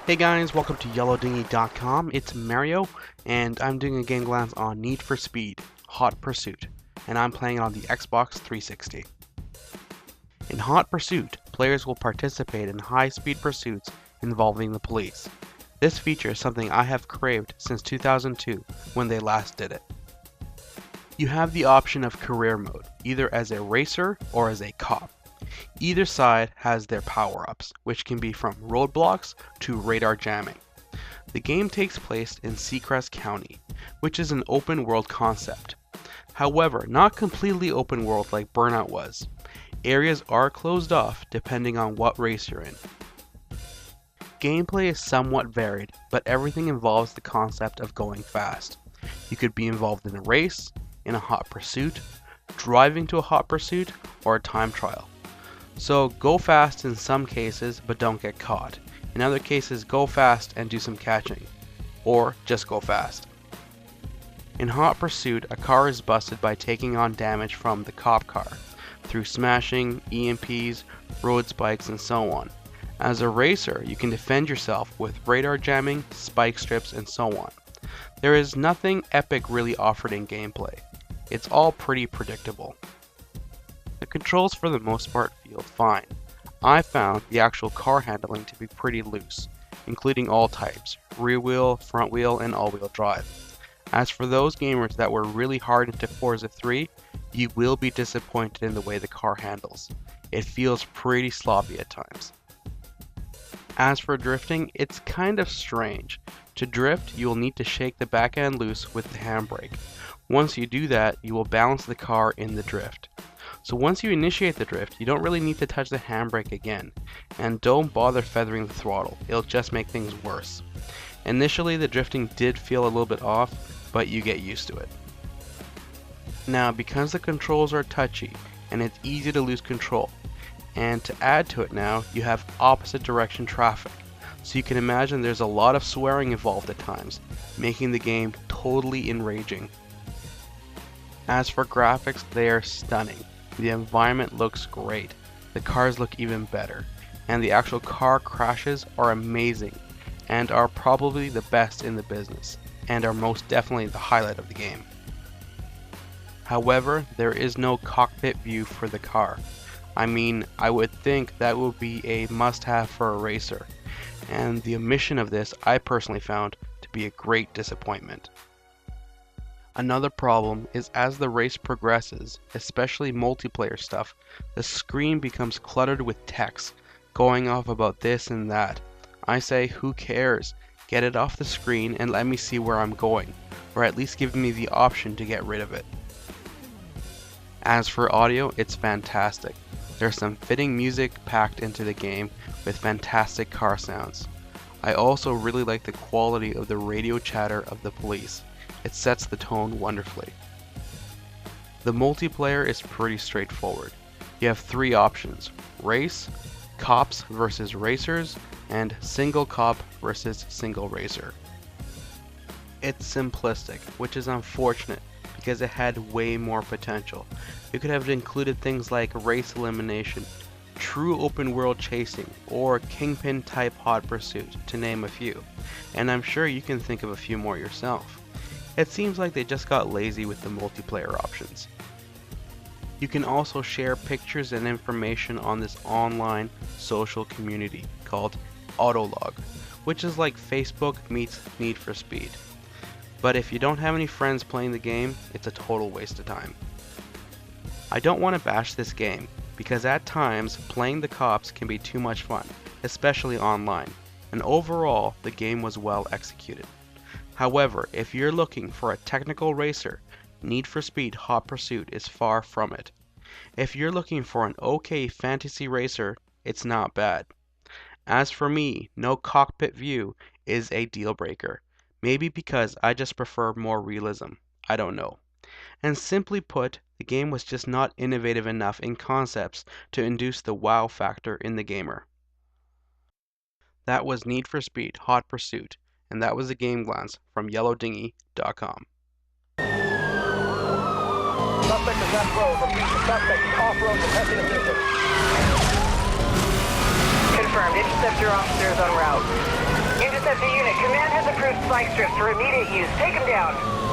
Hey guys, welcome to YellowDinghy.com. It's Mario, and I'm doing a game glance on Need for Speed Hot Pursuit, and I'm playing it on the Xbox 360. In Hot Pursuit, players will participate in high-speed pursuits involving the police. This feature is something I have craved since 2002 when they last did it. You have the option of career mode, either as a racer or as a cop. Either side has their power-ups, which can be from roadblocks to radar jamming. The game takes place in Seacrest County, which is an open world concept. However, not completely open world like Burnout was. Areas are closed off depending on what race you're in. Gameplay is somewhat varied, but everything involves the concept of going fast. You could be involved in a race, in a hot pursuit, driving to a hot pursuit, or a time trial. So go fast in some cases, but don't get caught. In other cases, go fast and do some catching. Or just go fast. In Hot Pursuit, a car is busted by taking on damage from the cop car, through smashing, EMPs, road spikes, and so on. As a racer, you can defend yourself with radar jamming, spike strips, and so on. There is nothing epic really offered in gameplay. It's all pretty predictable. The controls for the most part feel fine. I found the actual car handling to be pretty loose, including all types, rear wheel, front wheel, and all-wheel drive. As for those gamers that were really hard into Forza 3, you will be disappointed in the way the car handles. It feels pretty sloppy at times. As for drifting, it's kind of strange. To drift, you will need to shake the back end loose with the handbrake. Once you do that, you will balance the car in the drift. So once you initiate the drift, you don't really need to touch the handbrake again, and don't bother feathering the throttle, it'll just make things worse. Initially the drifting did feel a little bit off, but you get used to it. Now because the controls are touchy, and it's easy to lose control, and to add to it now, you have opposite direction traffic, so you can imagine there's a lot of swearing involved at times, making the game totally enraging. As for graphics, they are stunning. The environment looks great, the cars look even better, and the actual car crashes are amazing and are probably the best in the business, and are most definitely the highlight of the game. However, there is no cockpit view for the car. I mean, I would think that would be a must-have for a racer, and the omission of this I personally found to be a great disappointment. Another problem is as the race progresses, especially multiplayer stuff, the screen becomes cluttered with text going off about this and that. I say, who cares? Get it off the screen and let me see where I'm going, or at least give me the option to get rid of it. As for audio, it's fantastic. There's some fitting music packed into the game with fantastic car sounds. I also really like the quality of the radio chatter of the police. It sets the tone wonderfully. The multiplayer is pretty straightforward. You have three options: race, cops versus racers, and single cop versus single racer. It's simplistic, which is unfortunate because it had way more potential. You could have included things like race elimination, true open world chasing, or Kingpin type hot pursuit, to name a few, and I'm sure you can think of a few more yourself. It seems like they just got lazy with the multiplayer options. You can also share pictures and information on this online social community called Autolog, which is like Facebook meets Need for Speed. But if you don't have any friends playing the game, it's a total waste of time. I don't want to bash this game, because at times playing the cops can be too much fun, especially online, and overall the game was well executed. However, if you're looking for a technical racer, Need for Speed Hot Pursuit is far from it. If you're looking for an okay fantasy racer, it's not bad. As for me, no cockpit view is a deal breaker. Maybe because I just prefer more realism. I don't know. And simply put, the game was just not innovative enough in concepts to induce the wow factor in the gamer. That was Need for Speed Hot Pursuit, and that was a game glance from YellowDinghy.com. Suspect is left road. Repeat, the suspect is off-road requesting assistance. Confirmed. Interceptor officers en route. Interceptor unit, command has approved spike strips for immediate use. Take them down.